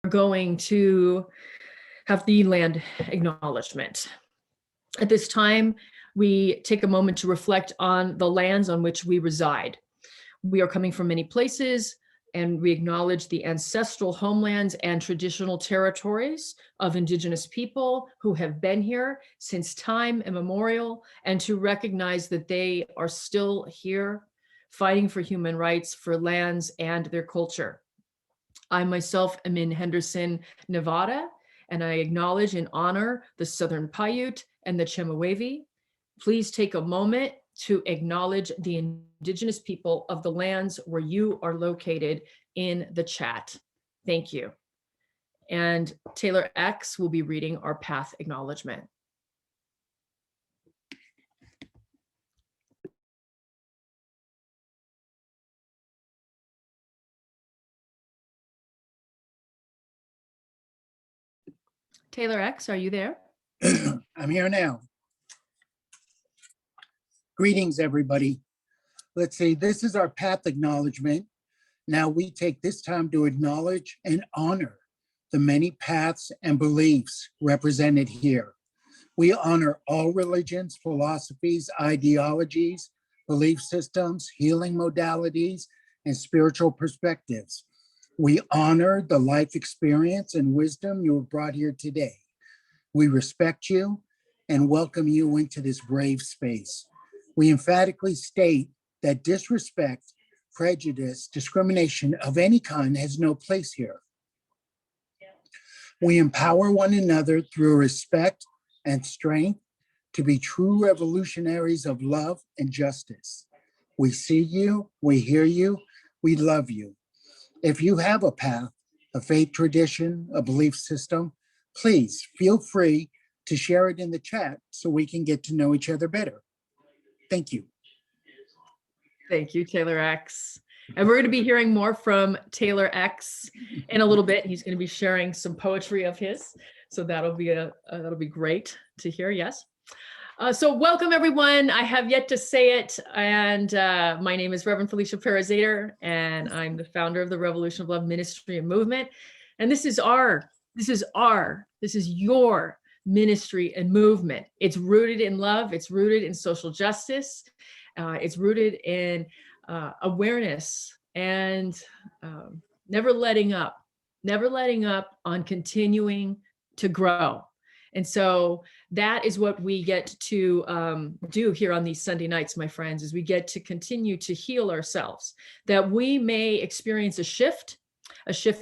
going to have the land acknowledgement. At this time, we take a moment to reflect on the lands on which we reside. We are coming from many places, and we acknowledge the ancestral homelands and traditional territories of Indigenous people who have been here since time immemorial, and to recognize that they are still here fighting for human rights, for lands and their culture. I myself am in Henderson, Nevada, and I acknowledge and honor the Southern Paiute and the Chemehuevi. Please take a moment to acknowledge the Indigenous people of the lands where you are located in the chat. Thank you. And Taylor X will be reading our path acknowledgement. Taylor X, are you there? I'm here now. Greetings, everybody. Let's see, this is our path acknowledgement. Now we take this time to acknowledge and honor the many paths and beliefs represented here. We honor all religions, philosophies, ideologies, belief systems, healing modalities, and spiritual perspectives. We honor the life experience and wisdom you have brought here today. We respect you and welcome you into this brave space. We emphatically state that disrespect, prejudice, discrimination of any kind has no place here. We empower one another through respect and strength to be true revolutionaries of love and justice. We see you, we hear you, we love you. If you have a path, a faith tradition, a belief system, please feel free to share it in the chat so we can get to know each other better. Thank you. Thank you, Taylor X. And we're going to be hearing more from Taylor X in a little bit. He's going to be sharing some poetry of his, so that'll be great to hear. Yes. So welcome, everyone. I have yet to say it, and my name is Reverend Felicia Perez-Zader, and I'm the founder of the Revolution of Love Ministry and Movement. And this is your ministry and movement. It's rooted in love. It's rooted in social justice. It's rooted in awareness and never letting up on continuing to grow. And so that is what we get to do here on these Sunday nights, my friends, is we get to continue to heal ourselves, that we may experience a shift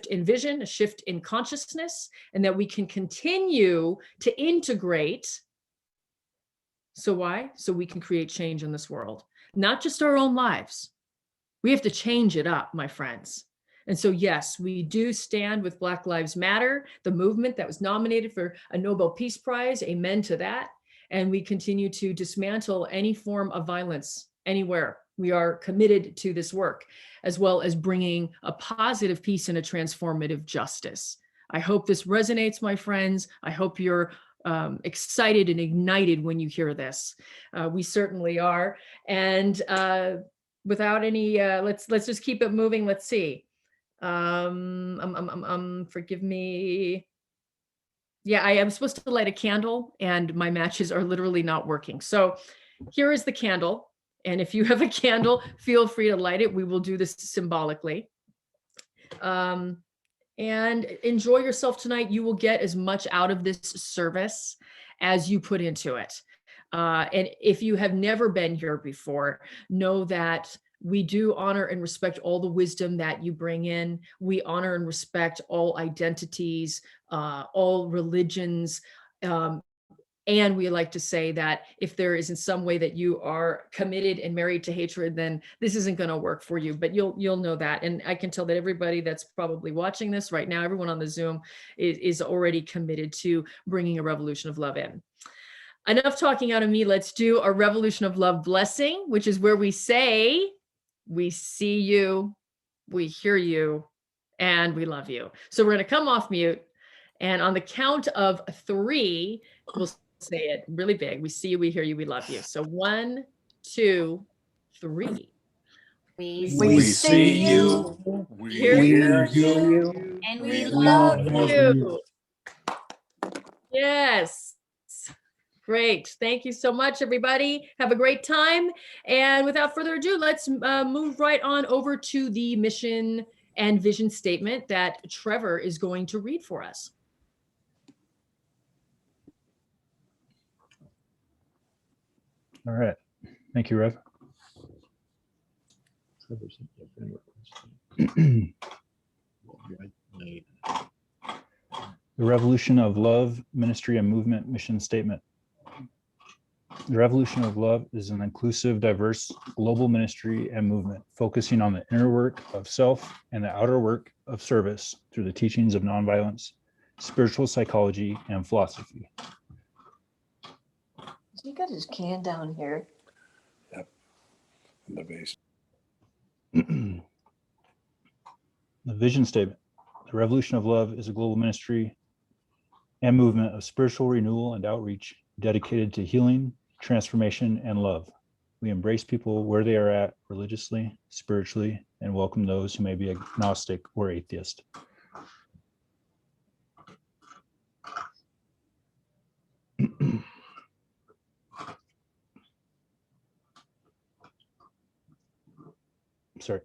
in vision, a shift in consciousness, and that we can continue to integrate. So why? So we can create change in this world, not just our own lives. We have to change it up, my friends. And so, yes, we do stand with Black Lives Matter, the movement that was nominated for a Nobel Peace Prize. Amen to that. And we continue to dismantle any form of violence anywhere. We are committed to this work, as well as bringing a positive peace and a transformative justice. I hope this resonates, my friends. I hope you're excited and ignited when you hear this. We certainly are. And without any, let's just keep it moving. Let's see. Forgive me. Yeah, I am supposed to light a candle and my matches are literally not working. So here is the candle. And if you have a candle, feel free to light it. We will do this symbolically. And enjoy yourself tonight. You will get as much out of this service as you put into it. And if you have never been here before, know that we do honor and respect all the wisdom that you bring in. We honor and respect all identities, all religions. And we like to say that if there is in some way that you are committed and married to hatred, then this isn't going to work for you, but you'll know that. And I can tell that everybody that's probably watching this right now, everyone on the Zoom is already committed to bringing a revolution of love in. Enough talking out of me. Let's do a revolution of love blessing, which is where we say, we see you, we hear you, and we love you. So we're going to come off mute. And on the count of 3, we'll say it really big. We see you, we hear you, we love you. So 1, 2, 3. We see you, we hear hear you, you, and we love love you. Yes. Great. Thank you so much, everybody. Have a great time. And without further ado, let's move right on over to the mission and vision statement that Trevor is going to read for us. All right. Thank you, Rev. The Revolution of Love, Ministry and Movement Mission Statement. The Revolution of Love is an inclusive, diverse, global ministry and movement focusing on the inner work of self and the outer work of service through the teachings of nonviolence, spiritual psychology, and philosophy. He got his can down here. Yep. In the base. The vision statement. The Revolution of Love is a global ministry and movement of spiritual renewal and outreach dedicated to healing, transformation, and love. We embrace people where they are at religiously, spiritually, and welcome those who may be agnostic or atheist. Sorry.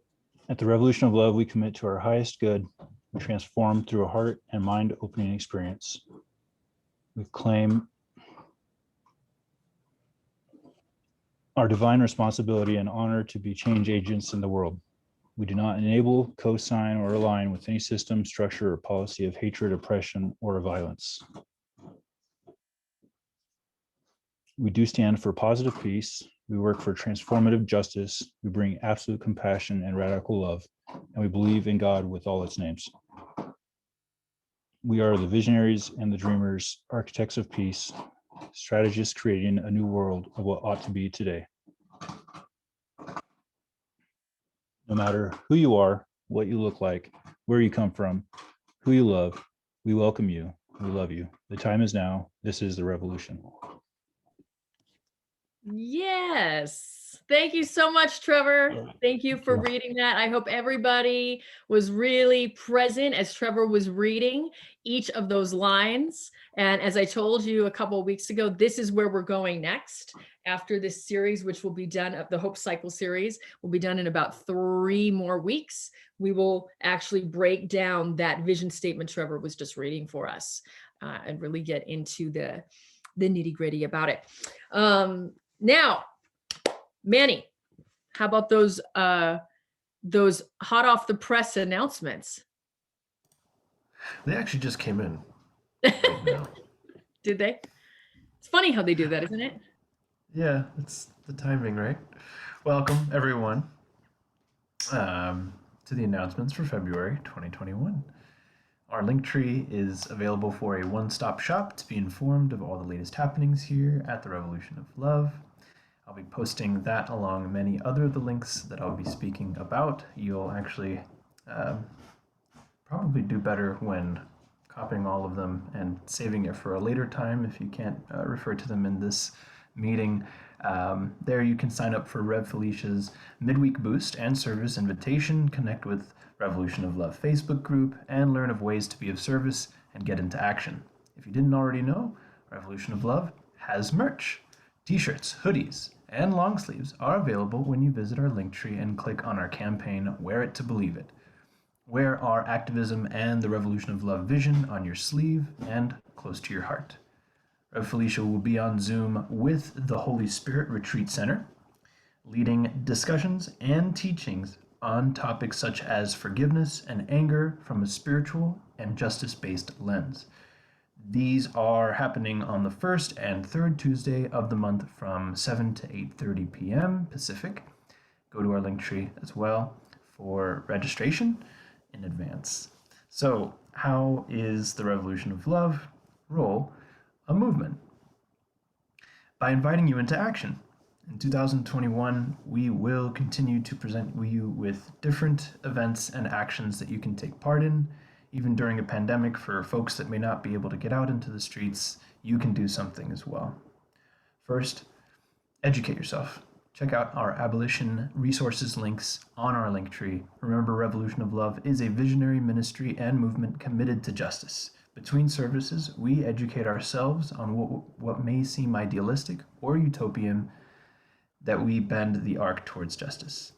At the Revolution of Love, we commit to our highest good and transform through a heart and mind opening experience. We claim our divine responsibility and honor to be change agents in the world. We do not enable, co-sign, or align with any system, structure, or policy of hatred, oppression, or violence. We do stand for positive peace. We work for transformative justice. We bring absolute compassion and radical love, and we believe in God with all its names. We are the visionaries and the dreamers, architects of peace, strategists creating a new world of what ought to be today. No matter who you are, what you look like, where you come from, who you love, we welcome you. We love you. The time is now. This is the revolution. Yes. Thank you so much, Trevor. Thank you for reading that. I hope everybody was really present as Trevor was reading each of those lines. And as I told you a couple of weeks ago, this is where we're going next after this series, which will be done, the Hope Cycle series will be done in about 3 more weeks. We will actually break down that vision statement Trevor was just reading for us and really get into the nitty gritty about it. Now, Manny, how about those hot off the press announcements? They actually just came in right now. Did they? It's funny how they do that, isn't it? Yeah, it's the timing, right? Welcome, everyone, to the announcements for February 2021. Our Linktree is available for a one-stop shop to be informed of all the latest happenings here at the Revolution of Love. I'll be posting that along many other of the links that I'll be speaking about. You'll actually probably do better when copying all of them and saving it for a later time if you can't refer to them in this meeting. There you can sign up for Rev Felicia's midweek boost and service invitation, connect with Revolution of Love Facebook group, and learn of ways to be of service and get into action. If you didn't already know, Revolution of Love has merch. T-shirts, hoodies, and long sleeves are available when you visit our Linktree and click on our campaign, Wear It to Believe It. Wear our activism and the Revolution of Love vision on your sleeve and close to your heart. Rev Felicia will be on Zoom with the Holy Spirit Retreat Center, leading discussions and teachings on topics such as forgiveness and anger from a spiritual and justice-based lens. These are happening on the first and third Tuesday of the month from 7 to 8:30 p.m. Pacific. Go to our Linktree as well for registration in advance. So, how is the Revolution of Love role a movement? By inviting you into action. In 2021, we will continue to present you with different events and actions that you can take part in. Even during a pandemic, for folks that may not be able to get out into the streets, you can do something as well. First, educate yourself. Check out our abolition resources links on our Linktree. Remember, Revolution of Love is a visionary ministry and movement committed to justice. Between services, we educate ourselves on what may seem idealistic or utopian, that we bend the arc towards justice.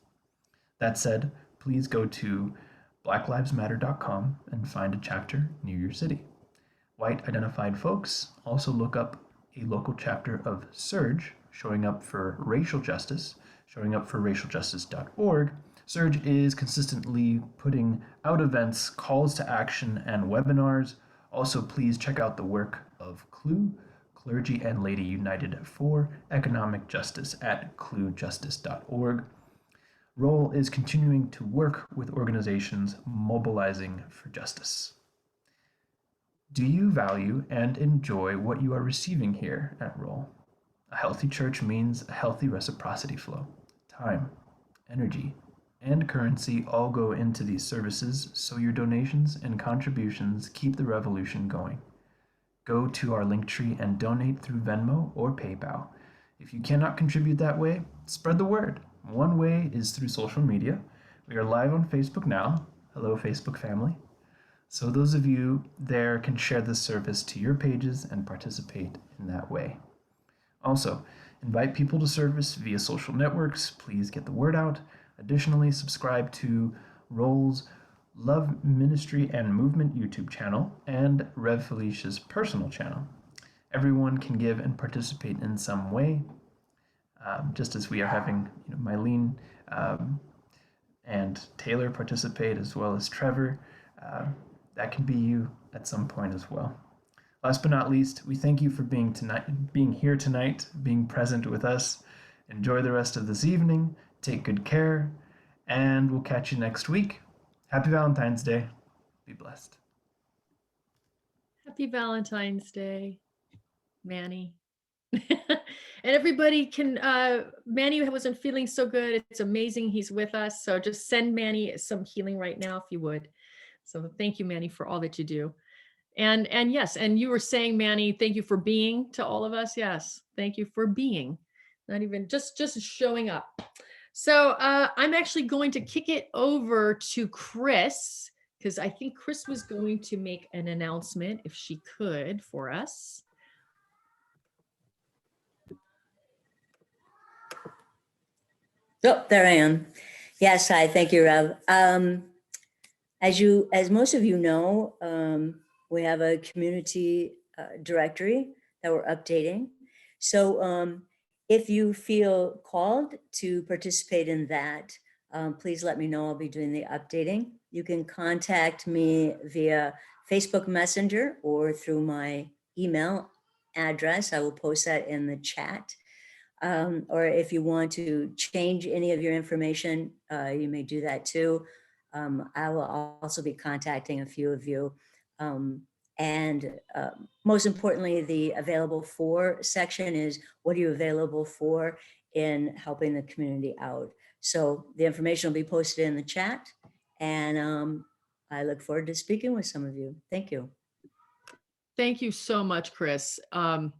That said, please go to blacklivesmatter.com and find a chapter near your city. White identified folks also look up a local chapter of SURGE, showing up for racial justice, showing up for racialjustice.org. SURGE is consistently putting out events, calls to action, and webinars. Also, please check out the work of CLUE, Clergy and Lady United for Economic Justice at cluejustice.org. Roll is continuing to work with organizations mobilizing for justice. Do you value and enjoy what you are receiving here at Roll? A healthy church means a healthy reciprocity flow. Time, energy, and currency all go into these services, so your donations and contributions keep the revolution going. Go to our Linktree and donate through Venmo or PayPal. If you cannot contribute that way, spread the word. One way is through social media. We are live on Facebook now. Hello, Facebook family. So those of you there can share this service to your pages and participate in that way. Also, invite people to service via social networks. Please get the word out. Additionally, subscribe to Roll's Love Ministry and Movement YouTube channel and Rev Felicia's personal channel. Everyone can give and participate in some way, just as we are having Mileen and Taylor participate, as well as Trevor. That can be you at some point as well. Last but not least, we thank you for being here tonight, being present with us. Enjoy the rest of this evening. Take good care, and we'll catch you next week. Happy Valentine's Day. Be blessed. Happy Valentine's Day, Manny. And everybody can, Manny wasn't feeling so good. It's amazing he's with us. So just send Manny some healing right now, if you would. So thank you, Manny, for all that you do. And yes, and you were saying, Manny, thank you for being to all of us. Yes, thank you for being, not even just showing up. So I'm actually going to kick it over to Chris, because I think Chris was going to make an announcement, if she could, for us. Oh, there I am. Yes, hi, thank you, Rev. As most of you know, we have a community directory that we're updating. So if you feel called to participate in that, please let me know. I'll be doing the updating. You can contact me via Facebook Messenger or through my email address. I will post that in the chat. Or if you want to change any of your information, you may do that too. I will also be contacting a few of you. Most importantly, the available for section is what are you available for in helping the community out. So the information will be posted in the chat, and I look forward to speaking with some of you. Thank you. Thank you so much, Chris.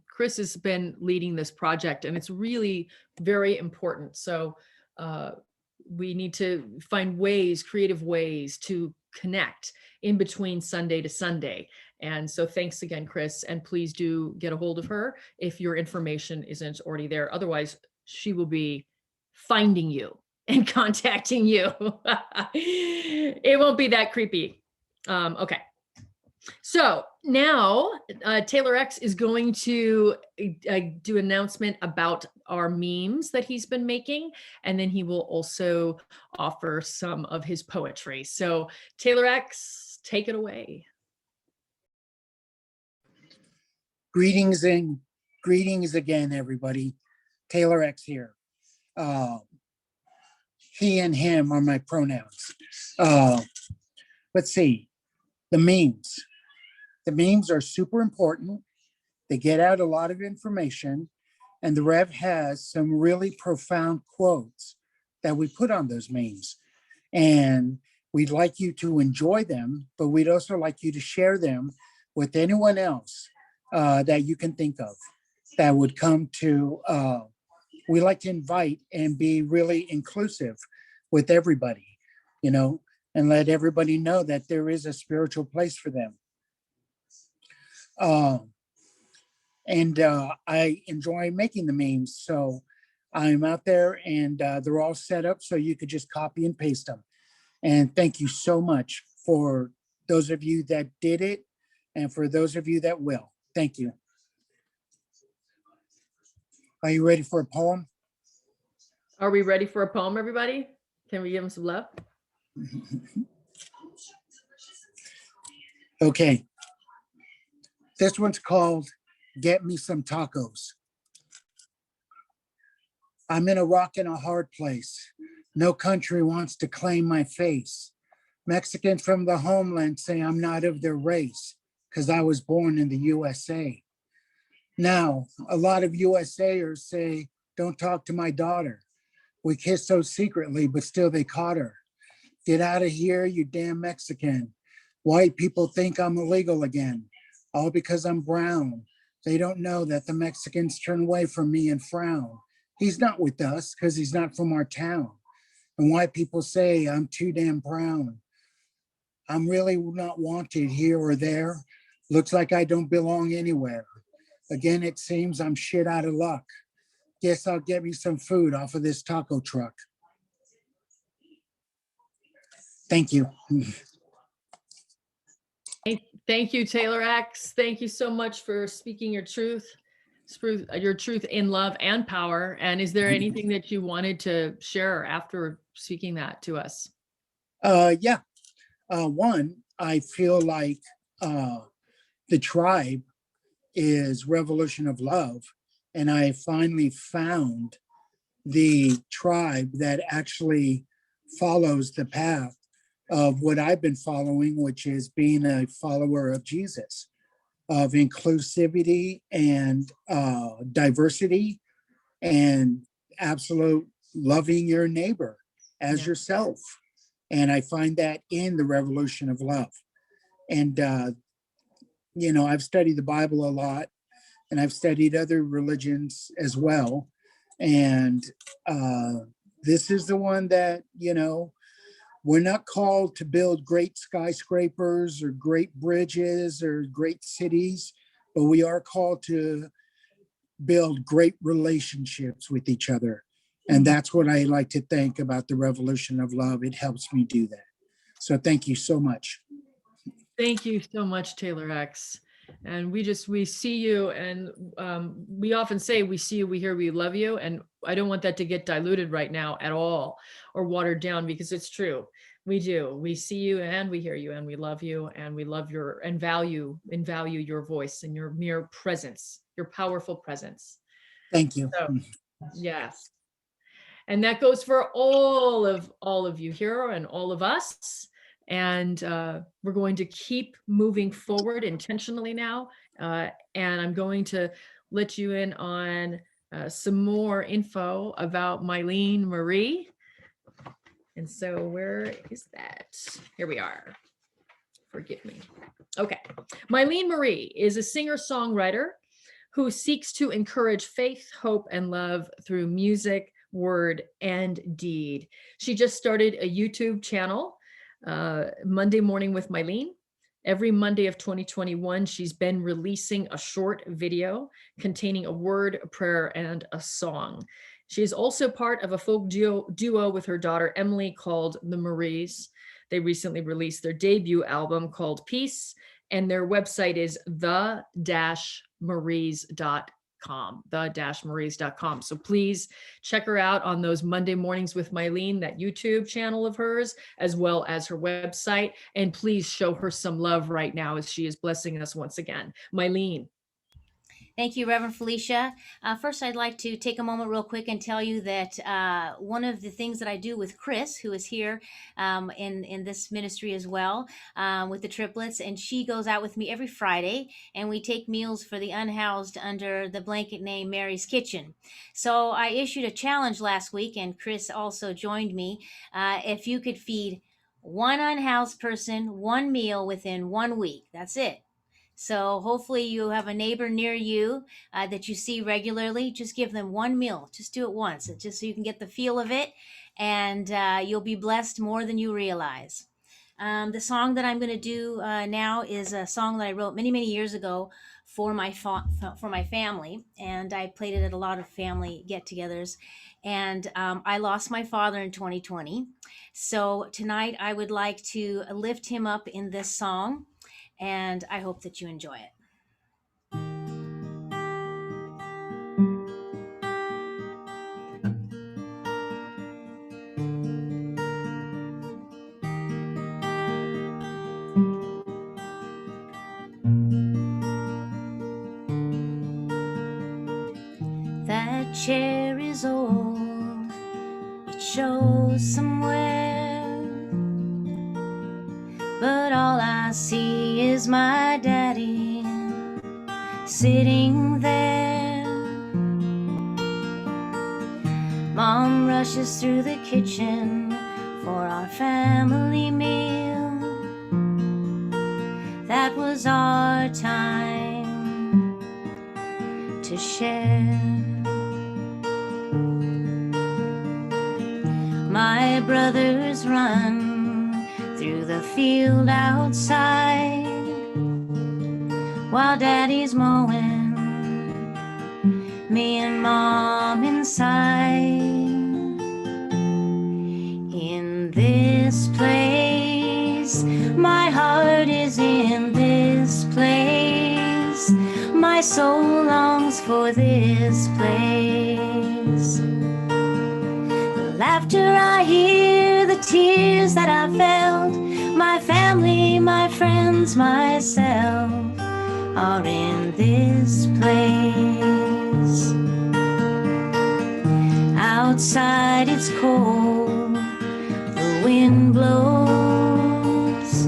Chris has been leading this project, and it's really very important. So we need to find ways, creative ways to connect in between Sunday to Sunday. And so thanks again, Chris, and please do get a hold of her if your information isn't already there. Otherwise, she will be finding you and contacting you. It won't be that creepy. Okay. So now Taylor X is going to do an announcement about our memes that he's been making, and then he will also offer some of his poetry. So Taylor X, take it away. Greetings again, everybody. Taylor X here. He and him are my pronouns. Let's see, the memes. The memes are super important. They get out a lot of information, and the Rev has some really profound quotes that we put on those memes. And we'd like you to enjoy them, but we'd also like you to share them with anyone else that you can think of that would come to we like to invite and be really inclusive with everybody, you know, and let everybody know that there is a spiritual place for them. I enjoy making the memes. So I'm out there and they're all set up so you could just copy and paste them. And thank you so much for those of you that did it and for those of you that will. Thank you. Are you ready for a poem? Are we ready for a poem, everybody? Can we give them some love? Okay. This one's called Get Me Some Tacos. I'm in a rock and a hard place. No country wants to claim my face. Mexicans from the homeland say I'm not of their race because I was born in the USA. Now, a lot of USAers say, don't talk to my daughter. We kissed so secretly, but still they caught her. Get out of here, you damn Mexican. White people think I'm illegal again, all because I'm brown. They don't know that the Mexicans turn away from me and frown. He's not with us because he's not from our town. And white people say I'm too damn brown. I'm really not wanted here or there. Looks like I don't belong anywhere. Again, it seems I'm shit out of luck. Guess I'll get me some food off of this taco truck. Thank you. Thank you, Taylor X. Thank you so much for speaking your truth in love and power. And is there anything that you wanted to share after speaking that to us? Yeah. One, I feel like the tribe is Revolution of Love. And I finally found the tribe that actually follows the path of what I've been following, which is being a follower of Jesus, of inclusivity and diversity and absolute loving your neighbor as yourself. And I find that in the Revolution of Love. And, you know, I've studied the Bible a lot and I've studied other religions as well. And this is the one that, you know, we're not called to build great skyscrapers or great bridges or great cities, but we are called to build great relationships with each other. And that's what I like to think about the Revolution of Love. It helps me do that. So thank you so much. Thank you so much, Taylor X. And we see you, and we often say we see you, we hear, we love you. And I don't want that to get diluted right now at all or watered down, because it's true. We do. We see you and we hear you and we love you and we love your and value your voice and your mere presence, your powerful presence. Thank you. So, yes. And that goes for all of you here and all of us. And we're going to keep moving forward intentionally now. And I'm going to let you in on some more info about Mileen Marie. And so where is that? Here we are. Forgive me. Okay. Mileen Marie is a singer-songwriter who seeks to encourage faith, hope, and love through music, word, and deed. She just started a YouTube channel, Monday Morning with Mileen. Every Monday of 2021, she's been releasing a short video containing a word, a prayer, and a song. She is also part of a folk duo with her daughter Emily called The Maries. They recently released their debut album called Peace, and their website is the-maries.com. So please check her out on those Monday Mornings with Mileen, that YouTube channel of hers, as well as her website. And please show her some love right now as she is blessing us once again. Mileen. Thank you, Reverend Felicia. First, I'd like to take a moment real quick and tell you that one of the things that I do with Chris, who is here in this ministry as well, with the triplets, and she goes out with me every Friday, and we take meals for the unhoused under the blanket name Mary's Kitchen. So I issued a challenge last week, and Chris also joined me. If you could feed one unhoused person one meal within 1 week, that's it. So hopefully you have a neighbor near you that you see regularly. Just give them one meal. Just do it once, just so you can get the feel of it, and you'll be blessed more than you realize. The song that I'm going to do now is a song that I wrote many, many years ago for my family, and I played it at a lot of family get-togethers. And I lost my father in 2020. So tonight I would like to lift him up in this song, and I hope that you enjoy it. That chair is old, it shows somewhere, but all I see is my daddy sitting there. Mom rushes through the kitchen for our family meal. That was our time to share. My brothers run through the field outside while Daddy's mowing, me and Mom inside. In this place, my heart is in this place. My soul longs for this place. The laughter I hear, the tears that I felt, my family, my friends, myself are in this place. Outside it's cold, the wind blows.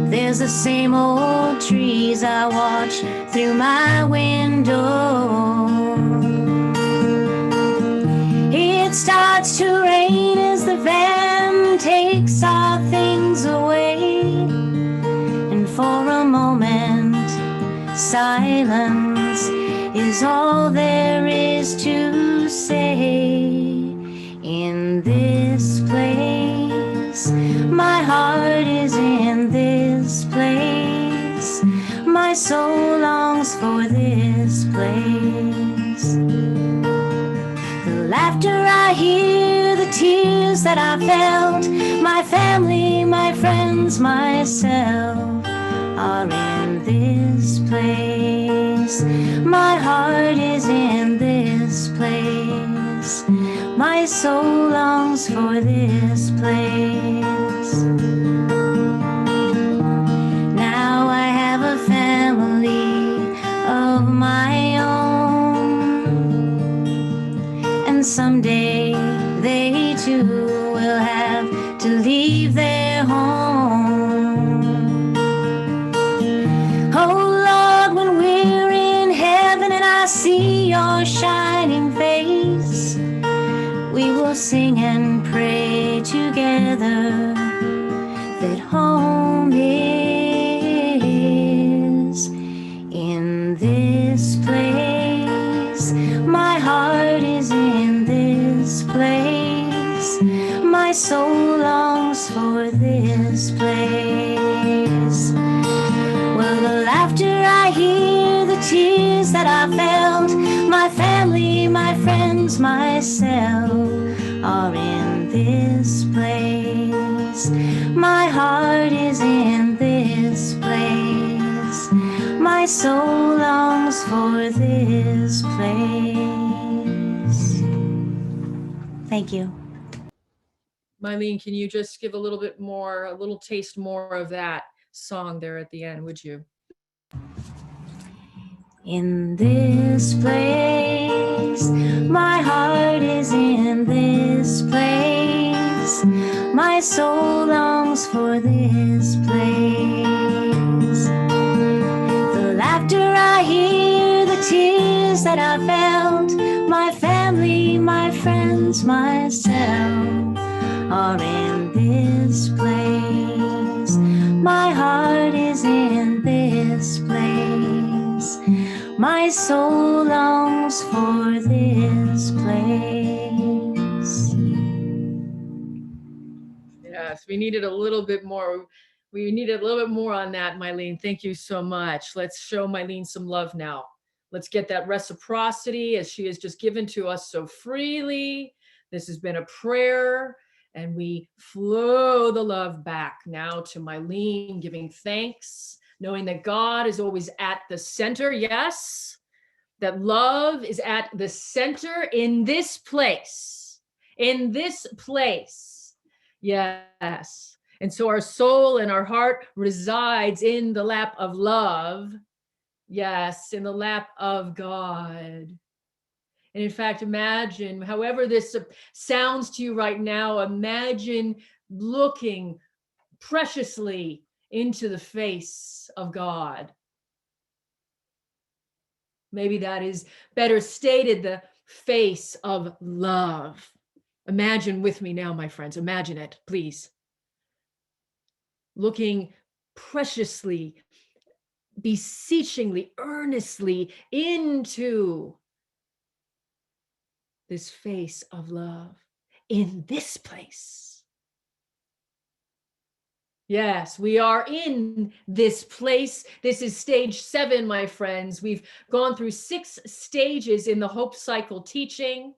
There's the same old trees I watch through my window. It starts to rain as the van takes our things away, and for a moment silence is all there is to say. In this place, my heart is in this place. My soul longs for this place. The laughter I hear, the tears that I felt, my family, my friends, myself are in this place. My heart is in this place. My soul longs for this place. Now I have a family of my own, and someday they too will have to leave their home. Oh Lord, when we're in heaven and I see your shining face, we will sing and pray together that home is in this place. My heart is in this place. My soul longs for this place. Well, the laughter I hear, the tears that I felt, my family, my friends, myself are in this place. My heart is in this place. My soul longs for this place. Thank you. Mileen, can you just give a little bit more, a little taste more of that song there at the end, would you? In this place, my heart is in this place. My soul longs for this place. The laughter I hear, the tears that I felt, my family, my friends, myself are in this place. My heart is rise in this place. My soul longs for this place. Yes, we needed a little bit more. We needed a little bit more on that, Mileen. Thank you so much. Let's show Mileen some love now. Let's get that reciprocity as she has just given to us so freely. This has been a prayer, and we flow the love back now to Mileen, giving thanks, knowing that God is always at the center. Yes, that love is at the center in this place, in this place. Yes. And so our soul and our heart resides in the lap of love. Yes, in the lap of God. And in fact, imagine, however this sounds to you right now, imagine looking preciously into the face of God. Maybe that is better stated, the face of love. Imagine with me now, my friends. Imagine it, please. Looking preciously, beseechingly, earnestly into this face of love in this place. Yes, we are in this place. This is stage 7, my friends. We've gone through 6 stages in the Hope Cycle teaching.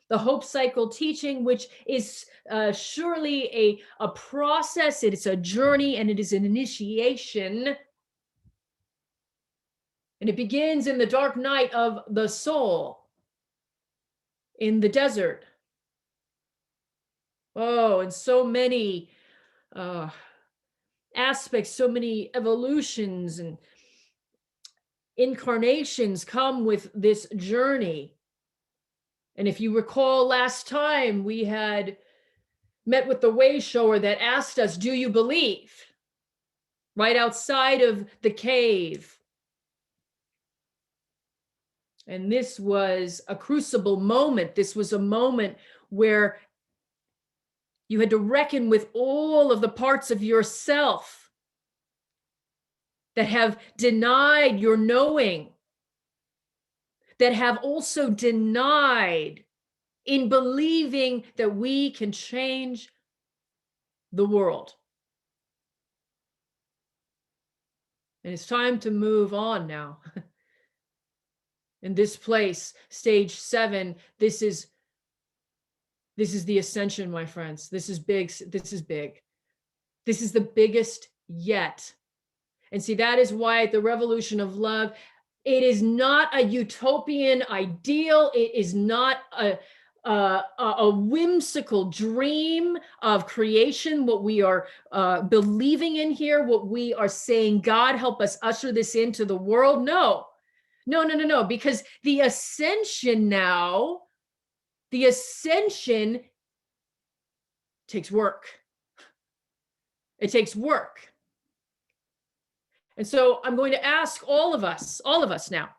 The Hope Cycle teaching, which is surely a process, it's a journey, and it is an initiation. And it begins in the dark night of the soul, in the desert. Oh, and so many aspects, so many evolutions and incarnations come with this journey. And if you recall last time, we had met with the way shower that asked us, do you believe? Right outside of the cave. And this was a crucible moment. This was a moment where you had to reckon with all of the parts of yourself that have denied your knowing, that have also denied in believing that we can change the world. And it's time to move on now. In this place, stage 7, this is the ascension, my friends. This is big. This is big. This is the biggest yet. And see, that is why at the Revolution of Love, it is not a utopian ideal. It is not a whimsical dream of creation, what we are believing in here, what we are saying, God, help us usher this into the world. No, because the ascension now, the ascension takes work. It takes work. And so I'm going to ask all of us now,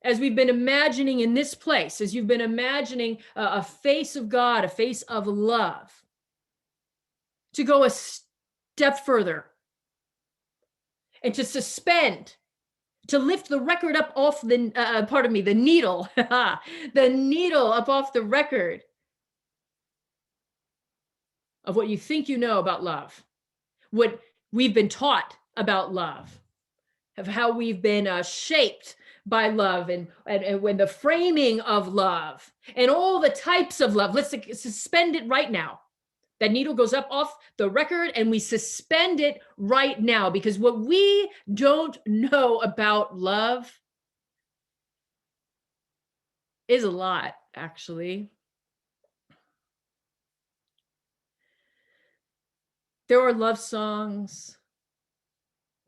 as we've been imagining in this place, as you've been imagining a face of God, a face of love, to go a step further and to suspend, to lift the record up off the, the needle, the needle up off the record of what you think you know about love, what we've been taught about love, of how we've been shaped by love, and when the framing of love and all the types of love. Let's suspend it right now. That needle goes up off the record and we suspend it right now, because what we don't know about love is a lot, actually. There are love songs.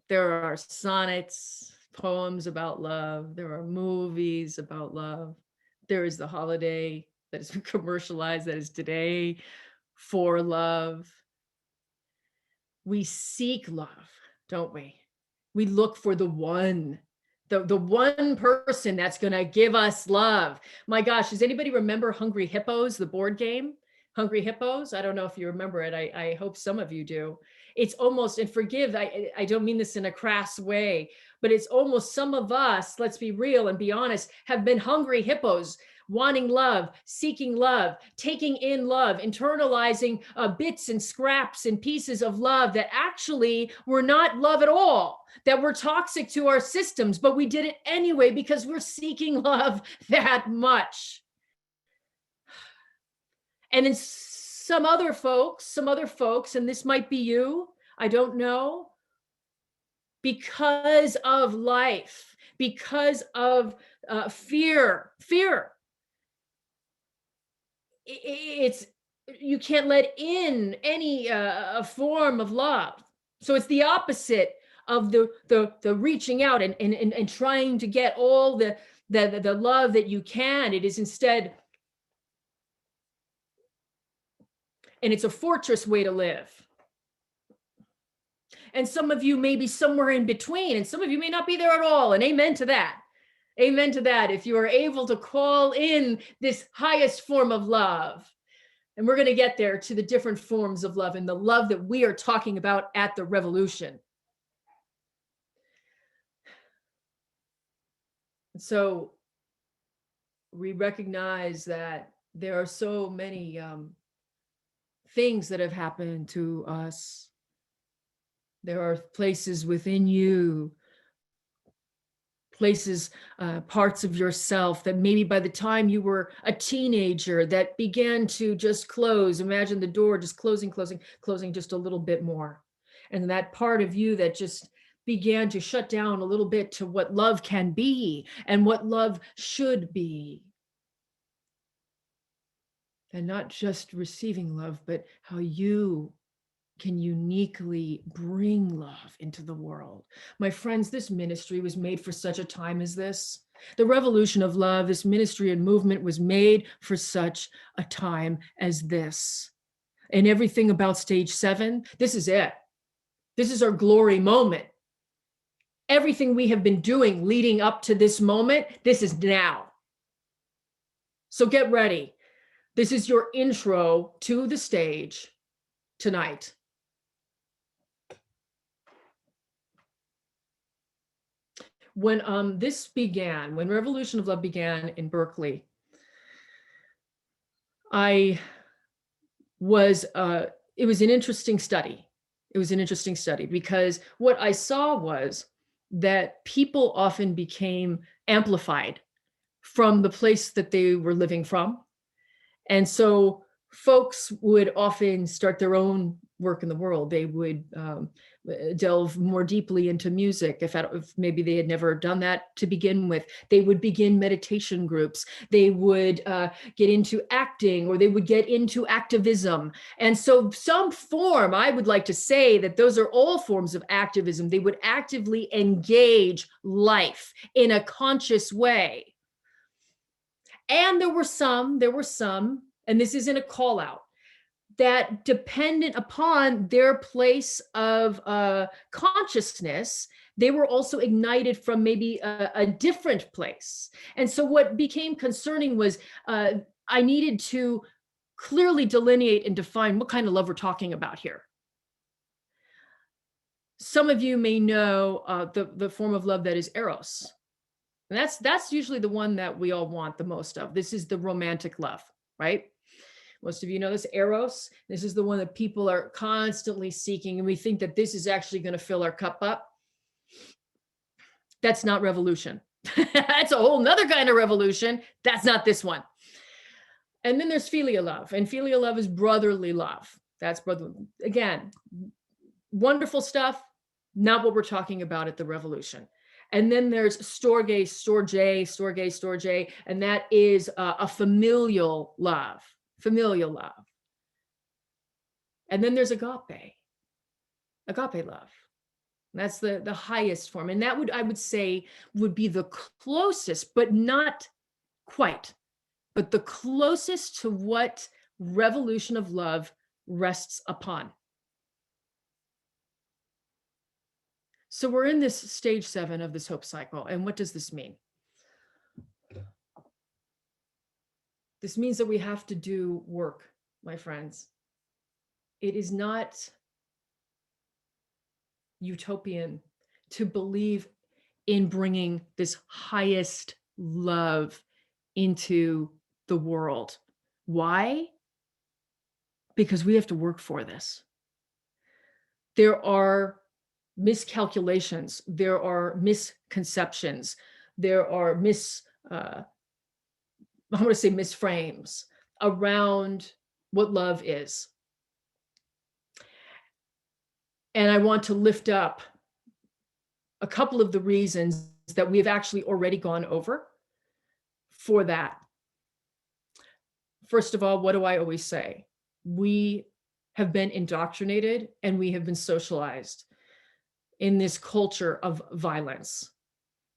There are sonnets, poems about love. There are movies about love. There is the holiday that has been commercialized, that is today, for love. We seek love, don't we? We look for the one, the one person that's going to give us love. My gosh, does anybody remember Hungry Hippos, the board game? Hungry Hippos? I don't know if you remember it. I hope some of you do. it's almost, and forgive, I don't mean this in a crass way, but it's almost some of us, let's be real and be honest, have been hungry hippos, wanting love, seeking love, taking in love, internalizing bits and scraps and pieces of love that actually were not love at all, that were toxic to our systems, but we did it anyway because we're seeking love that much. And then some other folks, and this might be you, I don't know, because of life, because of fear, it's, you can't let in any form of love. So it's the opposite of the reaching out and trying to get all the love that you can. It is instead, and it's a fortress way to live. And some of you may be somewhere in between, and some of you may not be there at all. And amen to that. Amen to that. If you are able to call in this highest form of love, and we're going to get there to the different forms of love and the love that we are talking about at the revolution. So we recognize that there are so many things that have happened to us. There are places within you, places, parts of yourself that maybe by the time you were a teenager that began to just close. Imagine the door just closing just a little bit more. And that part of you that just began to shut down a little bit to what love can be and what love should be. And not just receiving love, but how you can uniquely bring love into the world. My friends, this ministry was made for such a time as this. The revolution of love, this ministry and movement was made for such a time as this. And everything about stage 7, this is it. This is our glory moment. Everything we have been doing leading up to this moment, this is now. So get ready. This is your intro to the stage tonight. When this began, when Revolution of Love began in Berkeley, it was an interesting study. It was an interesting study because what I saw was that people often became amplified from the place that they were living from. And so folks would often start their own work in the world. They would delve more deeply into music if maybe they had never done that to begin with. They would begin meditation groups. They would get into acting, or they would get into activism. And so some form, I would like to say that those are all forms of activism. They would actively engage life in a conscious way. And there were some, and this isn't a call out, that dependent upon their place of consciousness, they were also ignited from maybe a different place. And so what became concerning was I needed to clearly delineate and define what kind of love we're talking about here. Some of you may know the form of love that is eros. And that's usually the one that we all want the most of. This is the romantic love, right? Most of you know this, eros. This is the one that people are constantly seeking, and we think that this is actually going to fill our cup up. That's not revolution. That's a whole nother kind of revolution. That's not this one. And then there's filial love, and filial love is brotherly love. That's brotherly. Again, wonderful stuff, not what we're talking about at the revolution. And then there's storge, and that is a familial love. And then there's agape love. That's the highest form. And that I would say would be the closest, but not quite, but the closest to what revolution of love rests upon. So we're in this stage 7 of this hope cycle. And what does this mean? This means that we have to do work, my friends. It is not utopian to believe in bringing this highest love into the world. Why? Because we have to work for this. There are miscalculations, there are misconceptions, there are misframes around what love is. And I want to lift up a couple of the reasons that we've actually already gone over for that. First of all, what do I always say? We have been indoctrinated and we have been socialized in this culture of violence.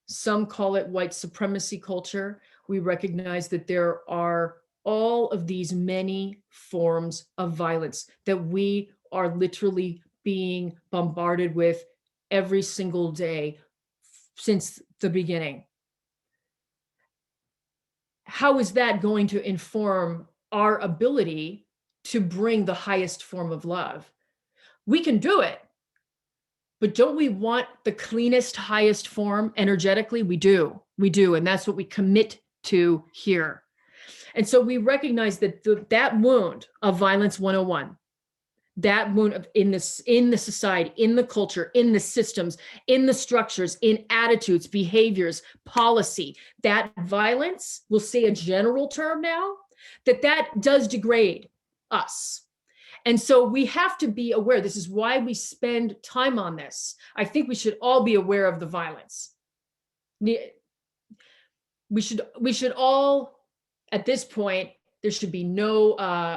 Some call it white supremacy culture. We recognize that there are all of these many forms of violence that we are literally being bombarded with every single day since the beginning. How is that going to inform our ability to bring the highest form of love? We can do it, but don't we want the cleanest, highest form energetically? We do. And that's what we commit to here. And so we recognize that that wound of violence 101, that wound of in the society, in the culture, in the systems, in the structures, in attitudes, behaviors, policy, that violence, we'll say a general term now, that does degrade us. And so we have to be aware. This is why we spend time on this. I think we should all be aware of the violence. We should all, at this point, there should be no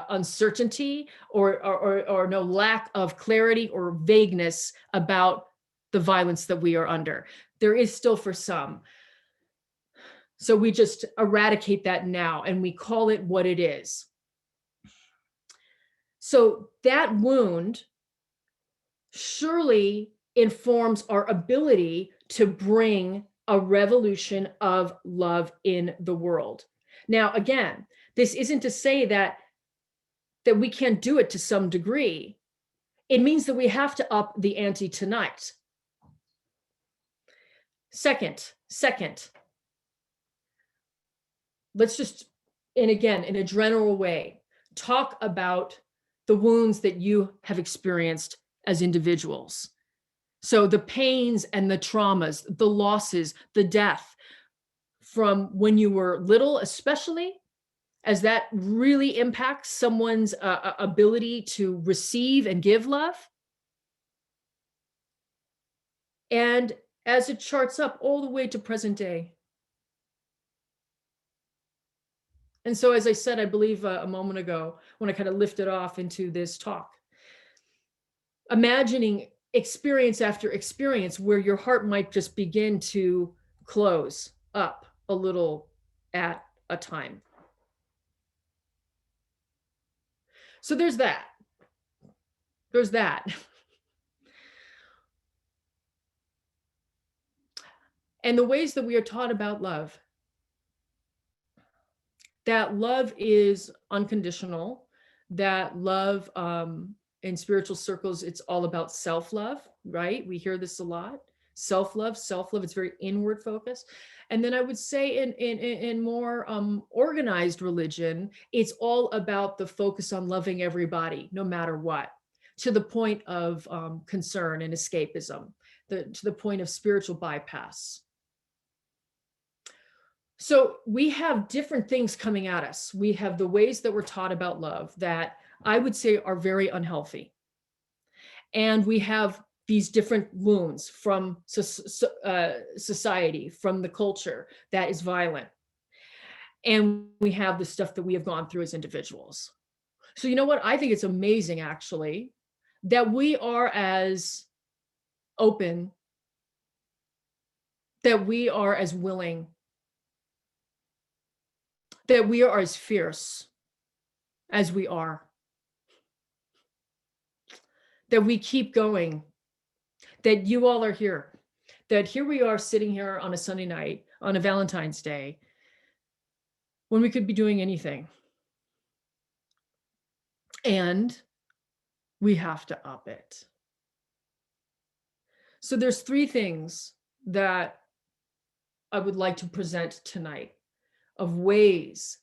uncertainty or no lack of clarity or vagueness about the violence that we are under. There is still for some. So we just eradicate that now and we call it what it is. So that wound surely informs our ability to bring a revolution of love in the world. Now, again, this isn't to say that we can't do it to some degree. It means that we have to up the ante tonight. Second, let's just, and again, in a general way, talk about the wounds that you have experienced as individuals. So the pains and the traumas, the losses, the death from when you were little, especially, as that really impacts someone's ability to receive and give love. And as it charts up all the way to present day. And so, as I said, I believe a moment ago, when I kind of lifted off into this talk, imagining experience after experience where your heart might just begin to close up a little at a time. So there's that. And the ways that we are taught about love, that love is unconditional, that love in spiritual circles, it's all about self-love, right? We hear this a lot. Self-love, it's very inward focused. And then I would say in more organized religion, it's all about the focus on loving everybody, no matter what, to the point of concern and escapism, to the point of spiritual bypass. So we have different things coming at us. We have the ways that we're taught about love that I would say are very unhealthy. And we have these different wounds from society, from the culture that is violent. And we have the stuff that we have gone through as individuals. So you know what? I think it's amazing, actually, that we are as open, that we are as willing, that we are as fierce as we are, that we keep going, that you all are here, that here we are sitting here on a Sunday night, on a Valentine's Day, when we could be doing anything. And we have to up it. So there's three things that I would like to present tonight of ways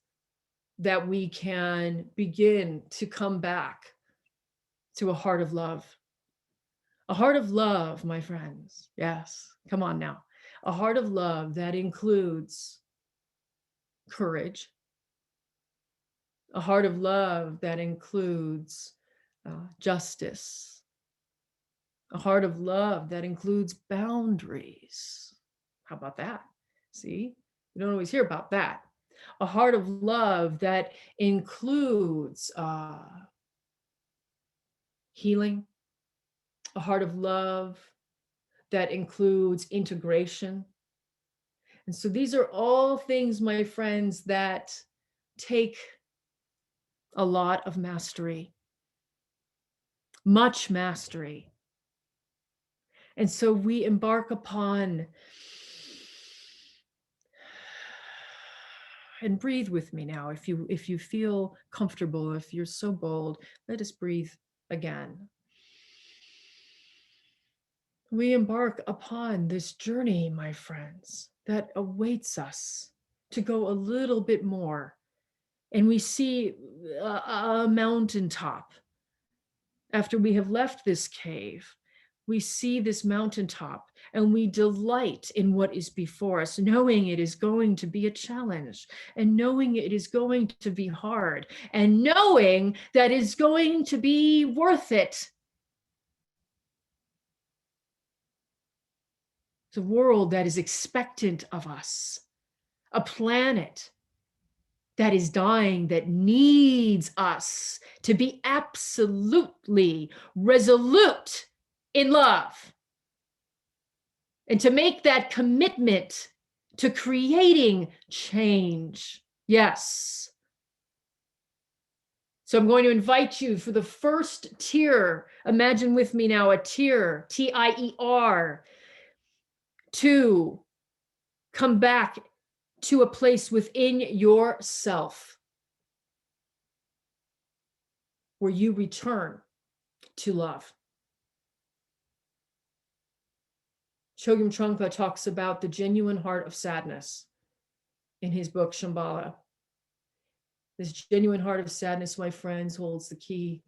that we can begin to come back to a heart of love. A heart of love, my friends. Yes, come on now. A heart of love that includes courage. A heart of love that includes justice. A heart of love that includes boundaries. How about that? See, you don't always hear about that. A heart of love that includes healing. A heart of love that includes integration. And so these are all things, my friends, that take a lot of mastery, much mastery. And so we embark upon, and breathe with me now. If you feel comfortable, if you're so bold, let us breathe again. We embark upon this journey, my friends, that awaits us to go a little bit more. And we see a mountaintop. After we have left this cave, we see this mountaintop and we delight in what is before us, knowing it is going to be a challenge and knowing it is going to be hard and knowing that it's going to be worth it. It's a world that is expectant of us, a planet that is dying, that needs us to be absolutely resolute in love and to make that commitment to creating change. Yes. So I'm going to invite you for the first tier. Imagine with me now a tier, T-I-E-R, to come back to a place within yourself where you return to love. Chogyam Trungpa talks about the genuine heart of sadness in his book Shambhala. This genuine heart of sadness, my friends, holds the key.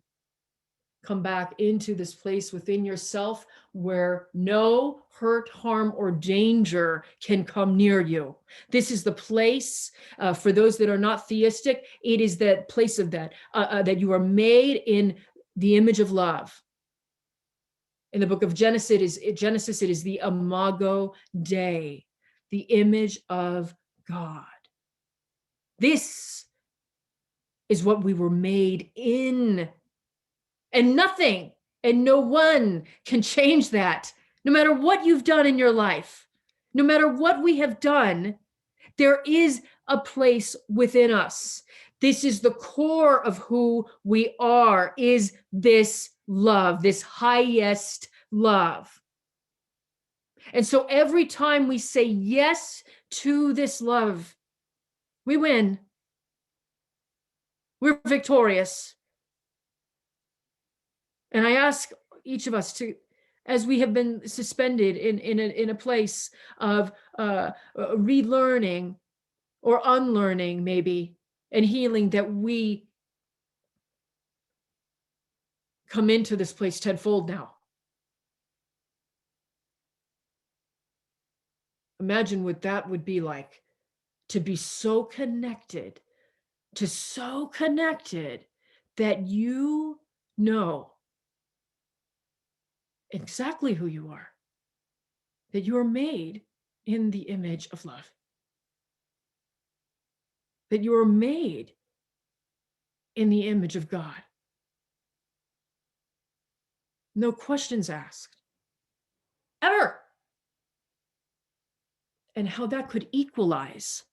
Come back into this place within yourself where no hurt, harm, or danger can come near you. This is the place, for those that are not theistic, it is that place of that you are made in the image of love. In the book of Genesis, it is the Imago Dei, the image of God. This is what we were made in. And nothing and no one can change that. No matter what you've done in your life, no matter what we have done, there is a place within us. This is the core of who we are, is this love, this highest love. And so every time we say yes to this love, we win. We're victorious. And I ask each of us to, as we have been suspended in a place of relearning or unlearning maybe, and healing, that we come into this place tenfold now. Imagine what that would be like, to be so connected, that you know exactly who you are, that you are made in the image of love, that you are made in the image of God. No questions asked, ever. And how that could equalize.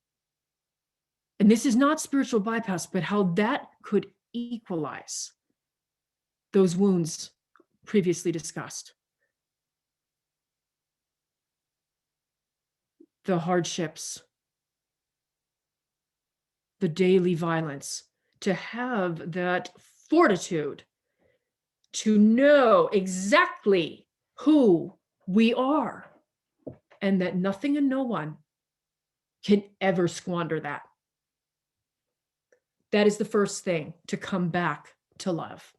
And this is not spiritual bypass, but how that could equalize those wounds previously discussed. The hardships, the daily violence, to have that fortitude to know exactly who we are, and that nothing and no one can ever squander that. That is the first thing, to come back to love,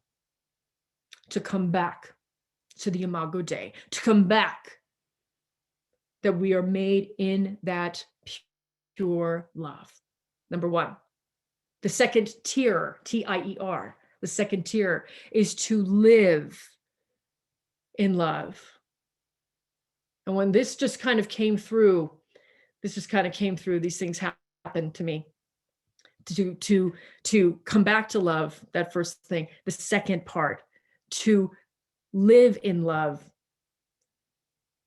to come back to the Imago Dei, to come back that we are made in that pure love. Number one. The second tier, T-I-E-R, the second tier is to live in love. And when this just kind of came through, these things happened to me. To come back to love, that first thing. The second part, to live in love.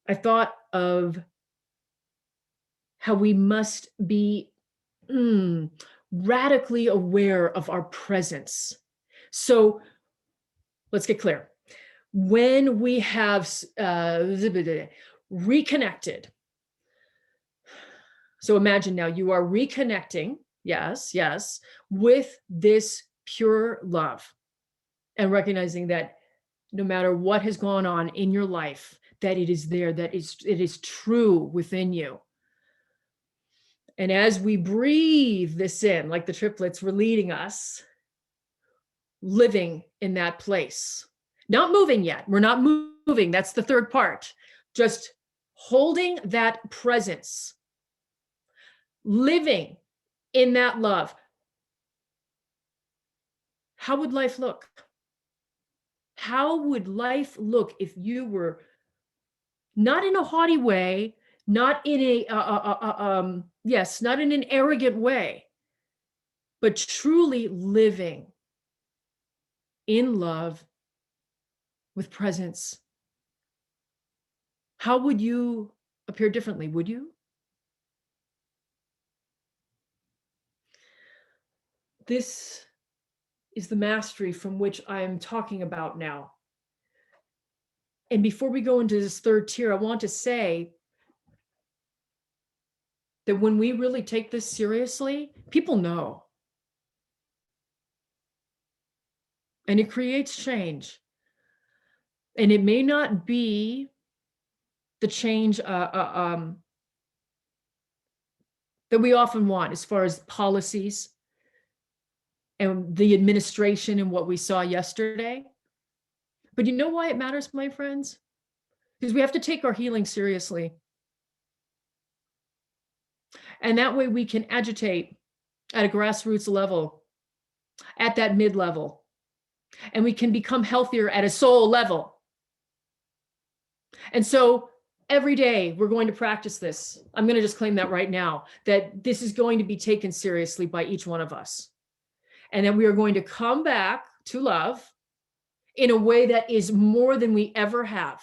I thought of how we must be radically aware of our presence. So let's get clear. When we have reconnected, so imagine now you are reconnecting, yes, with this pure love, and recognizing that no matter what has gone on in your life, that it is there, that it is true within you. And as we breathe this in, like the triplets were leading us, living in that place, not moving yet. We're not moving. That's the third part. Just holding that presence, living in that love. How would life look? How would life look if you were not in a haughty way, not in a not in an arrogant way, but truly living in love with presence? How would you appear differently? Would you? This is the mastery from which I am talking about now. And before we go into this third tier, I want to say that when we really take this seriously, people know. And it creates change. And it may not be the change that we often want as far as policies and the administration and what we saw yesterday. But you know why it matters, my friends? Because we have to take our healing seriously. And that way we can agitate at a grassroots level, at that mid-level, and we can become healthier at a soul level. And so every day we're going to practice this. I'm going to just claim that right now, that this is going to be taken seriously by each one of us. And then we are going to come back to love in a way that is more than we ever have.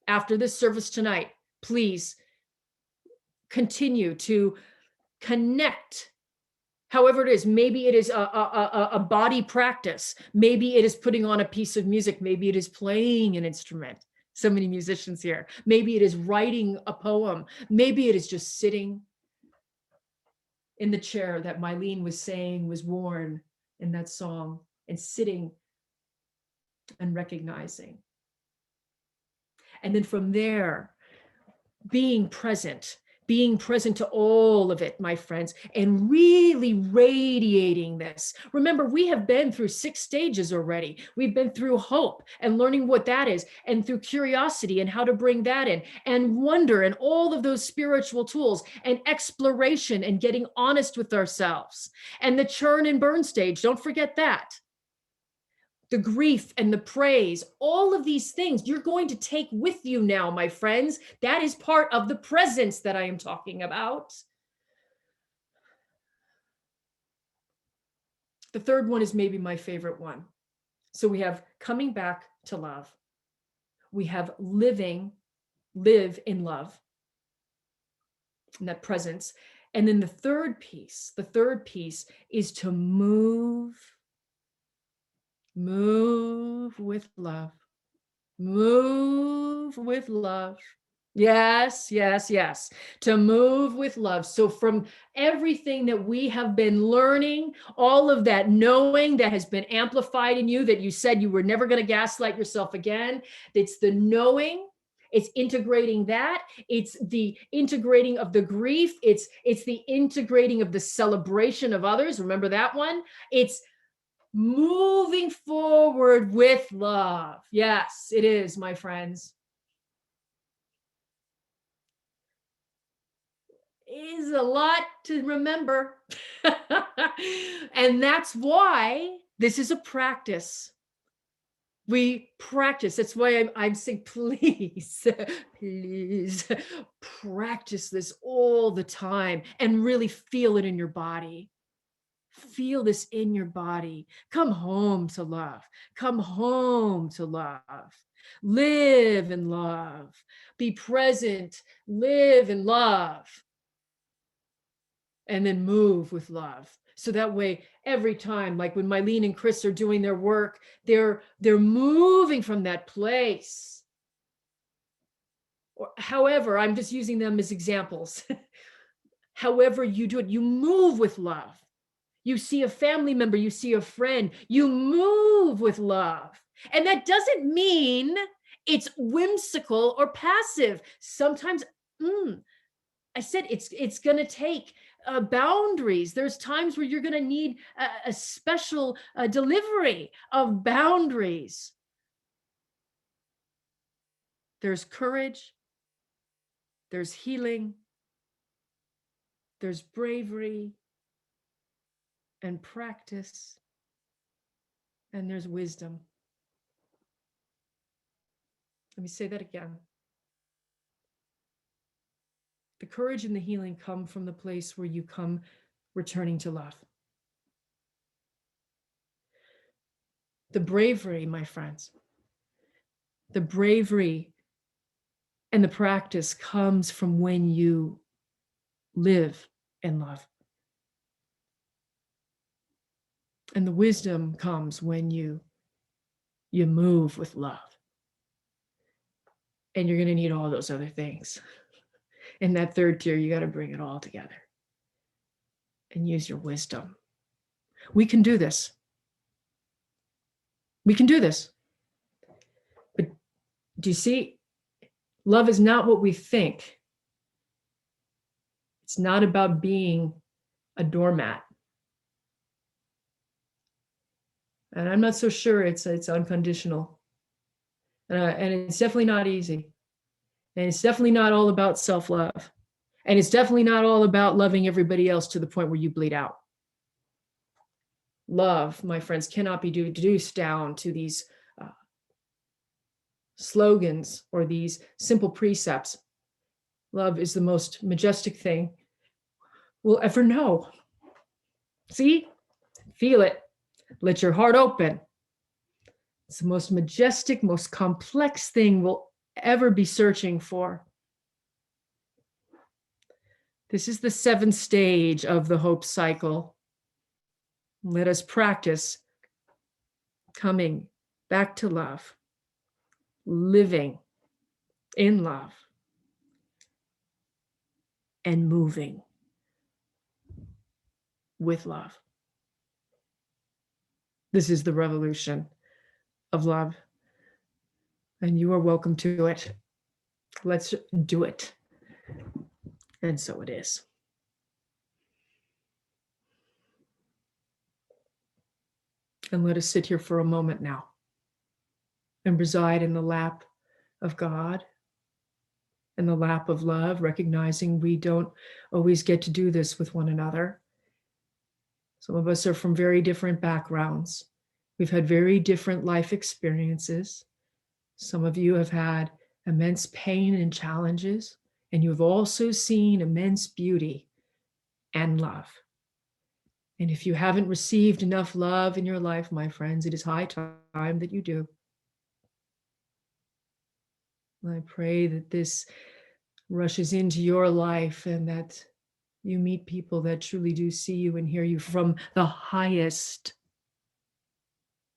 After this service tonight, please continue to connect. However it is, maybe it is a body practice. Maybe it is putting on a piece of music. Maybe it is playing an instrument. So many musicians here. Maybe it is writing a poem. Maybe it is just sitting in the chair that Mileen was saying was worn in that song, and sitting and recognizing. And then from there, being present to all of it, my friends, and really radiating this. Remember, we have been through 6 stages already. We've been through hope and learning what that is, and through curiosity and how to bring that in, and wonder, and all of those spiritual tools, and exploration, and getting honest with ourselves, and the churn and burn stage. Don't forget that. The grief and the praise, all of these things you're going to take with you now, my friends. That is part of the presence that I am talking about. The third one is maybe my favorite one. So we have coming back to love. We have live in love, in that presence. And then the third piece is to move with love. Move with love. Yes. To move with love. So from everything that we have been learning, all of that knowing that has been amplified in you, that you said you were never going to gaslight yourself again, it's the knowing It's integrating that. It's the integrating of the grief. It's the integrating of the celebration of others. Remember that one? It's moving forward with love. Yes, it is, my friends. It is a lot to remember. And that's why this is a practice. We practice. That's why I'm saying, please, please practice this all the time and really feel it in your body. Feel this in your body. Come home to love. Come home to love. Live in love. Be present. Live in love. And then move with love. So that way, every time, like when Mileen and Chris are doing their work, they're moving from that place. Or however, I'm just using them as examples. However you do it, you move with love. You see a family member, you see a friend, you move with love. And that doesn't mean it's whimsical or passive. Sometimes, I said it's going to take boundaries. There's times where you're going to need a special delivery of boundaries. There's courage. There's healing. There's bravery and practice. And there's wisdom. Let me say that again. The courage and the healing come from the place where you come returning to love. The bravery, my friends, the bravery and the practice comes from when you live in love. And the wisdom comes when you move with love. And you're going to need all those other things. In that third tier, you got to bring it all together and use your wisdom. We can do this. We can do this. But do you see? Love is not what we think. It's not about being a doormat. And I'm not so sure it's unconditional. And it's definitely not easy. And it's definitely not all about self-love. And it's definitely not all about loving everybody else to the point where you bleed out. Love, my friends, cannot be reduced down to these slogans or these simple precepts. Love is the most majestic thing we'll ever know. See? Feel it. Let your heart open. It's the most majestic, most complex thing we'll ever be searching for. This is the 7th stage of the hope cycle. Let us practice coming back to love, living in love, and moving with love. This is the revolution of love, and you are welcome to it. Let's do it. And so it is. And let us sit here for a moment now and reside in the lap of God and the lap of love, recognizing we don't always get to do this with one another. Some of us are from very different backgrounds. We've had very different life experiences. Some of you have had immense pain and challenges, and you've also seen immense beauty and love. And if you haven't received enough love in your life, my friends, it is high time that you do. I pray that this rushes into your life and that you meet people that truly do see you and hear you from the highest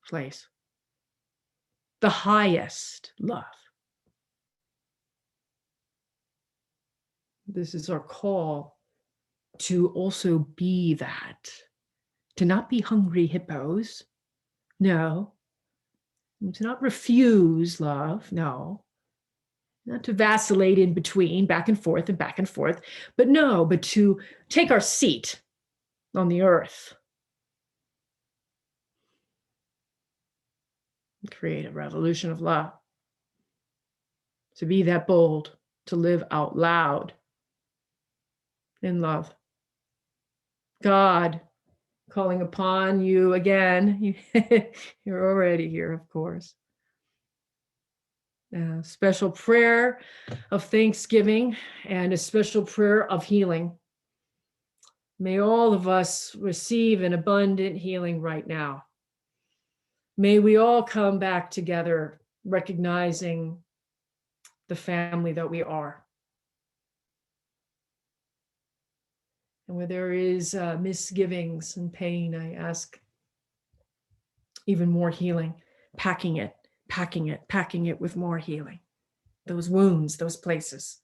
place, the highest love. This is our call to also be that, to not be hungry hippos, no, to not refuse love, no, not to vacillate in between, back and forth and back and forth, but to take our seat on the earth. Create a revolution of love. To be that bold, to live out loud in love. God calling upon you again. You're already here, of course. A special prayer of thanksgiving and a special prayer of healing. May all of us receive an abundant healing right now. May we all come back together, recognizing the family that we are. And where there is misgivings and pain, I ask even more healing, packing it with more healing. Those wounds, those places.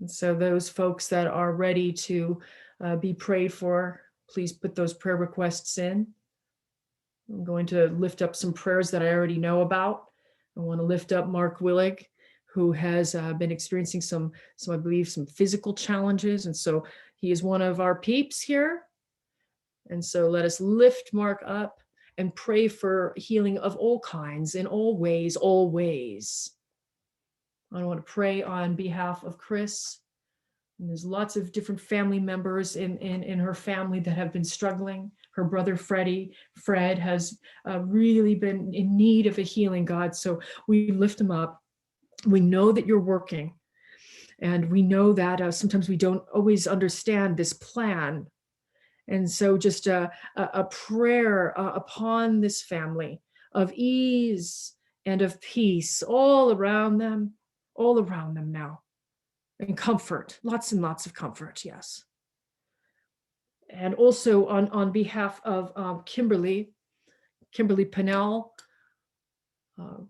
And so those folks that are ready to be prayed for, please put those prayer requests in. I'm going to lift up some prayers that I already know about. I want to lift up Mark Willig, who has been experiencing some, I believe, some physical challenges. And so he is one of our peeps here. And so let us lift Mark up and pray for healing of all kinds, in all ways, always. I want to pray on behalf of Chris. And there's lots of different family members in her family that have been struggling. Her brother Fred has really been in need of a healing, God. So we lift him up. We know that you're working. And we know that sometimes we don't always understand this plan. And so just a prayer upon this family of ease and of peace all around them now. And comfort, lots and lots of comfort, yes. And also on behalf of Kimberly Pennell,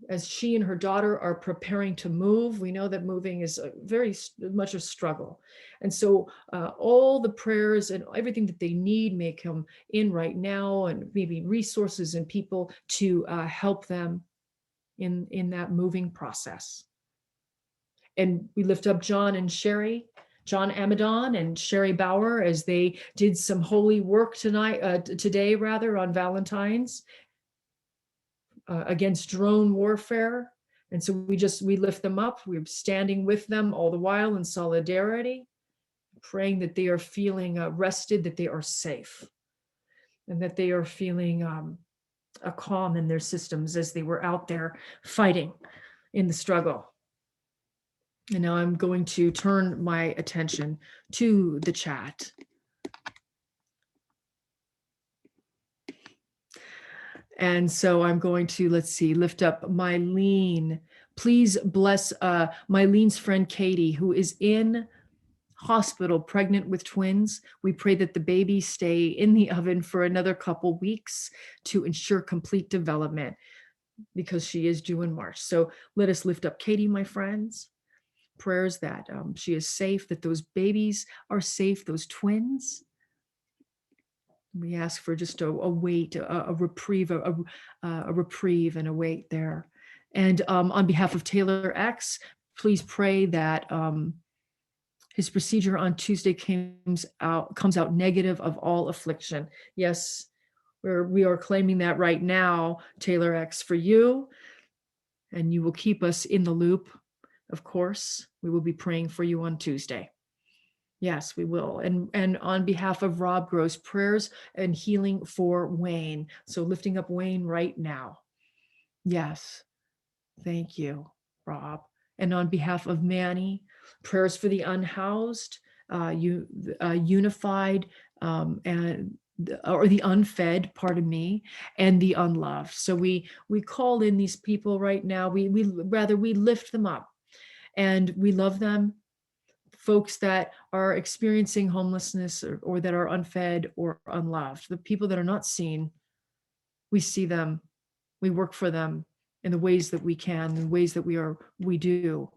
as she and her daughter are preparing to move, we know that moving is very much a struggle. And so all the prayers and everything that they need may come in right now, and maybe resources and people to help them in that moving process. And we lift up John Amadon and Sherry Bauer, as they did some holy work today on Valentine's, against drone warfare. And so we lift them up. We're standing with them all the while in solidarity, praying that they are feeling rested, that they are safe, and that they are feeling a calm in their systems as they were out there fighting in the struggle. And now I'm going to turn my attention to the chat. And so I'm going to, lift up Mileen. Please bless Mileen's friend Katie, who is in hospital pregnant with twins. We pray that the baby stay in the oven for another couple weeks to ensure complete development, because she is due in March. So let us lift up Katie, my friends. Prayers that she is safe, that those babies are safe, those twins. We ask for just a wait, a reprieve, a reprieve and a wait there. And on behalf of Taylor X, please pray that his procedure on Tuesday comes out negative of all affliction. Yes, we are claiming that right now, Taylor X, for you, and you will keep us in the loop. Of course, we will be praying for you on Tuesday. Yes, we will. And on behalf of Rob Gross, prayers and healing for Wayne. So lifting up Wayne right now. Yes, thank you, Rob. And on behalf of Manny, prayers for the unhoused, unified, or the unfed, pardon me, and the unloved. So we call in these people right now. We lift them up. And we love them, folks that are experiencing homelessness or that are unfed or unloved. The people that are not seen, we see them, we work for them in the ways that we can, in ways that we do.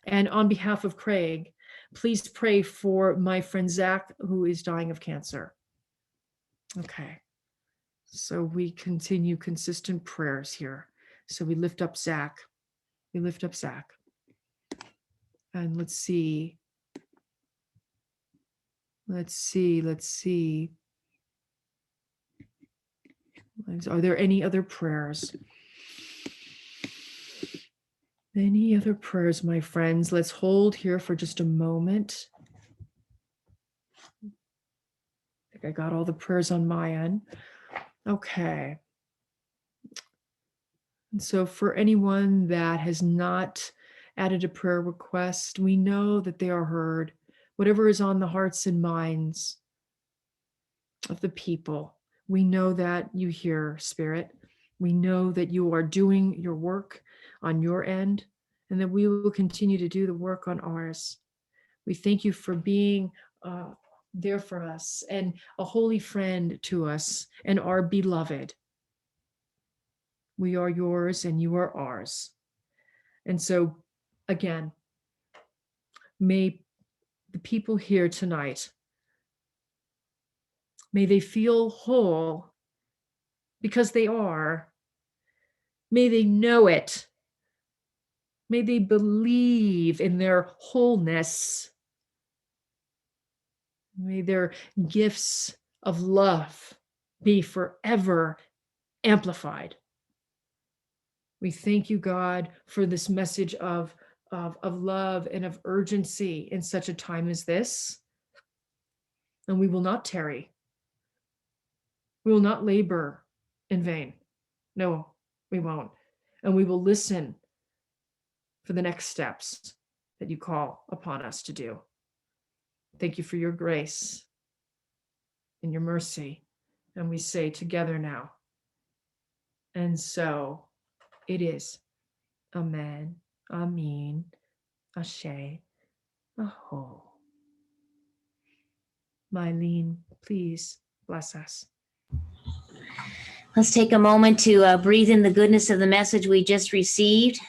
And on behalf of Craig, please pray for my friend Zach, who is dying of cancer. Okay, so we continue consistent prayers here. So we lift up Zach. We lift up Zach. And let's see. Let's see. Are there any other prayers? Any other prayers, my friends? Let's hold here for just a moment. I think I got all the prayers on my end. Okay. And so for anyone that has not added a prayer request, we know that they are heard. Whatever is on the hearts and minds of the people, we know that you hear, Spirit. We know that you are doing your work on your end, and that we will continue to do the work on ours. We thank you for being there for us and a holy friend to us and our beloved. We are yours and you are ours. And so, again, may the people here tonight, may they feel whole because they are. May they know it. May they believe in their wholeness. May their gifts of love be forever amplified. We thank you, God, for this message of love and of urgency in such a time as this. And we will not tarry. We will not labor in vain. No, we won't. And we will listen for the next steps that you call upon us to do. Thank you for your grace and your mercy. And we say together now, and so it is. Amen. Amen. Ashe. Aho. Mileen, please bless us. Let's take a moment to breathe in the goodness of the message we just received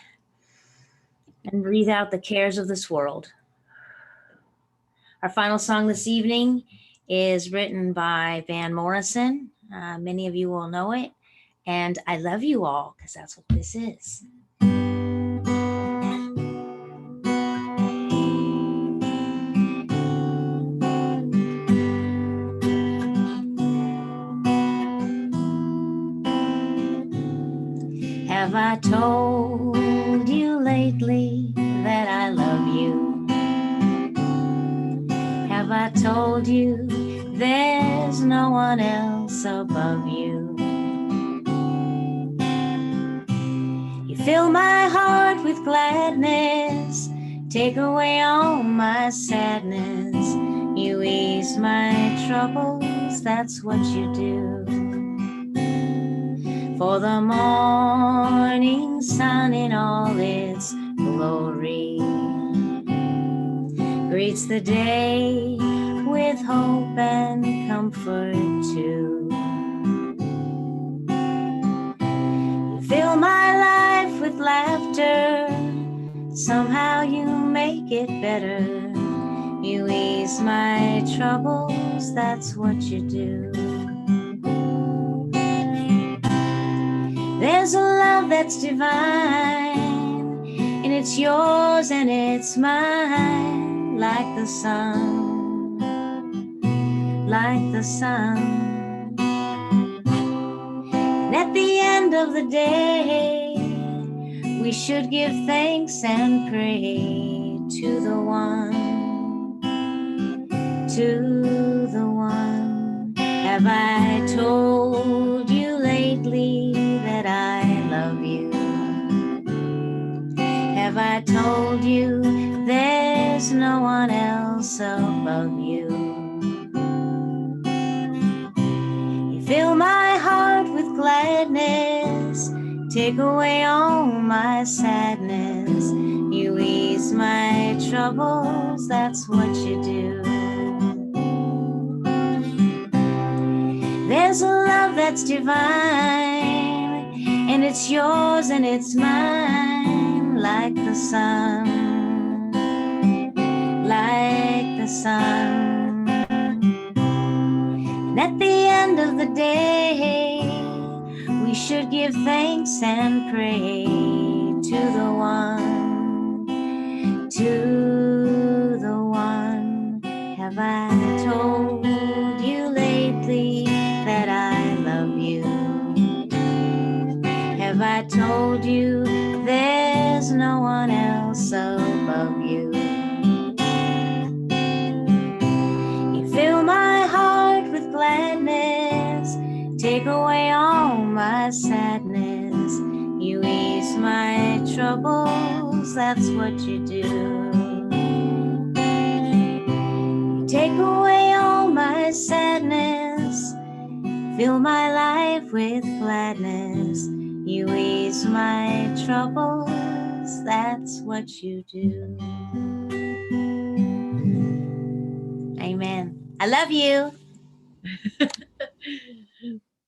and breathe out the cares of this world. Our final song this evening is written by Van Morrison. Many of you will know it. And I love you all, because that's what this is. Have I told you lately that I love you? Have I told you there's no one else above you? You fill my heart with gladness, take away all my sadness. You ease my troubles, that's what you do. For the morning sun in all its glory greets the day with hope and comfort too. You fill my life with laughter, somehow you make it better. You ease my troubles, that's what you do. There's a love that's divine, and it's yours and it's mine, like the sun, like the sun. And at the end of the day, we should give thanks and pray to the one, to the one. Have I told you lately that I love you? Have I told you there's no one else above you? You fill my heart with gladness, take away all my sadness. You ease my troubles, that's what you do. There's a love that's divine, and it's yours and it's mine, like the sun, like the sun. And at the end of the day, we should give thanks and pray to the one, to the one. Have I told you lately that I love you? Have I told you there's no one else above you? You fill my heart with gladness, take away all my sadness. You ease my troubles, that's what you do. You take away all my sadness, fill my life with gladness. You ease my troubles, that's what you do. Amen. I love you.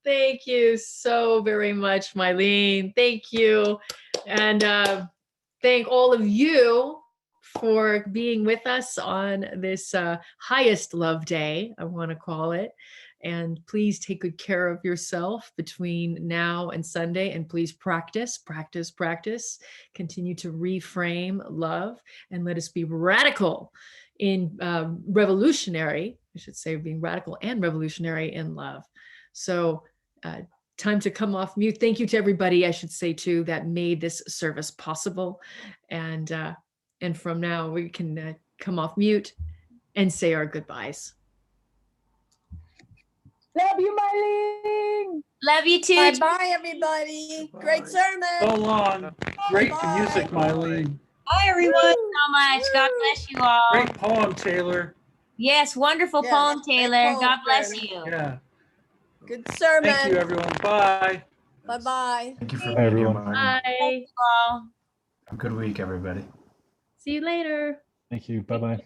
Thank you so very much, Mileen. Thank you. And thank all of you for being with us on this highest love day, I want to call it. And please take good care of yourself between now and Sunday. And please practice, practice, practice. Continue to reframe love, and let us be radical in revolutionary, I should say, being radical and revolutionary in love. So time to come off mute. Thank you to everybody, I should say too, that made this service possible. And from now we can come off mute and say our goodbyes. Love you, Mileen. Love you too. Bye-bye, everybody. Great sermon. So long. Great Bye. music, Mileen. Bye, everyone. So much. God bless you all. Great poem, Taylor. Yes, wonderful Yes, poem, great Taylor. poem, God bless Taylor. you. Yeah. Good sermon. Thank you, everyone. Bye. Bye-bye. Thank you for Bye, being here, everyone. Martin. Bye. All. Have a good week, everybody. See you later. Thank you. Bye-bye.